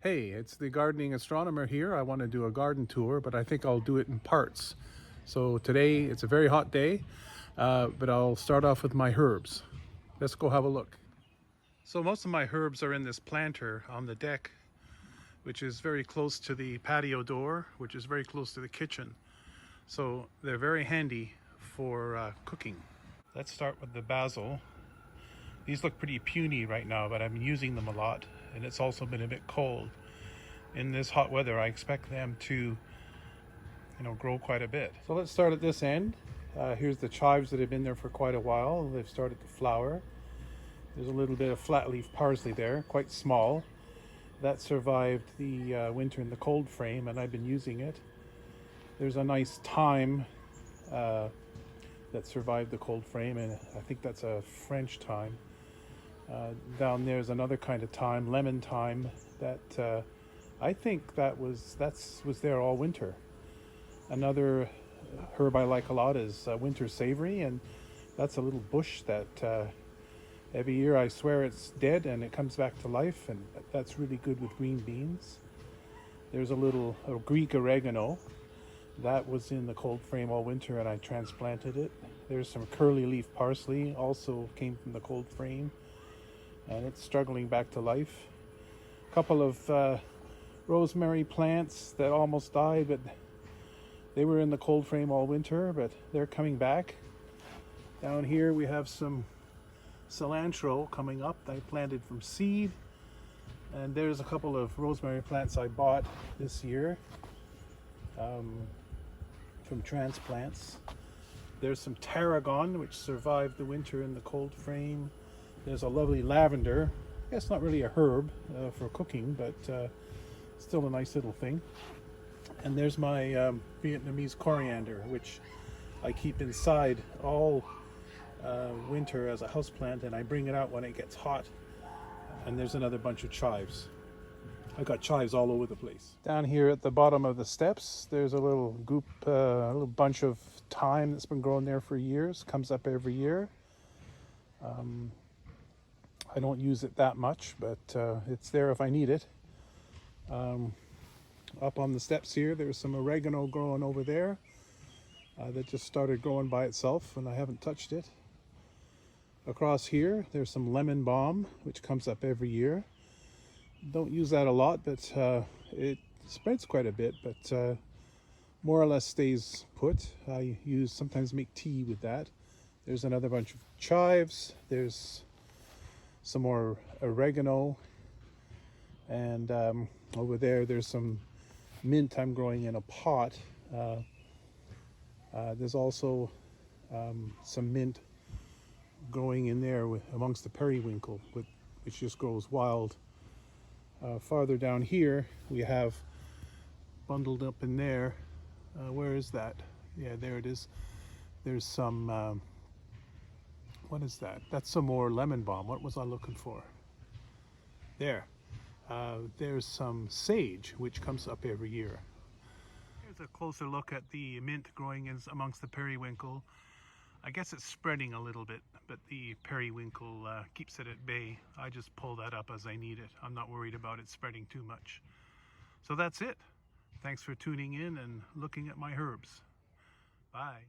Hey, it's the gardening astronomer here. I want to do a garden tour, but I think I'll do it in parts. So today it's a very hot day, but I'll start off with my herbs. Let's go have a look. So most of my herbs are in this planter on the deck, which is very close to the patio door, which is very close to the kitchen. So they're very handy for cooking. Let's start with the basil. These look pretty puny right now, but I've been using them a lot, and it's also been a bit cold. In this hot weather, I expect them to, grow quite a bit. So let's start at this end. Here's the chives that have been there for quite a while. They've started to flower. There's a little bit of flat leaf parsley there, quite small. That survived the winter in the cold frame, and I've been using it. There's a nice thyme that survived the cold frame, and I think that's a French thyme. Down there's another kind of thyme, lemon thyme, that I think that was there all winter. Another herb I like a lot is winter savory, and that's a little bush that every year I swear it's dead and it comes back to life, and that's really good with green beans. There's a little Greek oregano that was in the cold frame all winter, and I transplanted it. There's some curly leaf parsley, also came from the cold frame, and it's struggling back to life. A couple of rosemary plants that almost died, but they were in the cold frame all winter, but they're coming back. Down here we have some cilantro coming up that I planted from seed, and there's a couple of rosemary plants I bought this year from transplants. There's some tarragon, which survived the winter in the cold frame. There's a lovely lavender. I guess not really a herb for cooking, but still a nice little thing. And there's my Vietnamese coriander, which I keep inside all winter as a houseplant, and I bring it out when it gets hot. And there's another bunch of chives. I got chives all over the place. Down here at the bottom of the steps, there's a little group, a little bunch of thyme that's been growing there for years. Comes up every year. I don't use it that much, but it's there if I need it. Up on the steps here, there's some oregano growing over there that just started growing by itself, and I haven't touched it. Across here, there's some lemon balm, which comes up every year. Don't use that a lot, but it spreads quite a bit, but more or less stays put. I sometimes make tea with that. There's another bunch of chives. There's some more oregano, and over there's some mint I'm growing in a pot. There's also some mint growing in there amongst the periwinkle, which just grows wild. Farther down here we have bundled up in there, where is that? Yeah, there it is. There's some what is that? That's some more lemon balm. What was I looking for? There. There's some sage, which comes up every year. Here's a closer look at the mint growing amongst the periwinkle. I guess it's spreading a little bit, but the periwinkle keeps it at bay. I just pull that up as I need it. I'm not worried about it spreading too much. So that's it. Thanks for tuning in and looking at my herbs. Bye.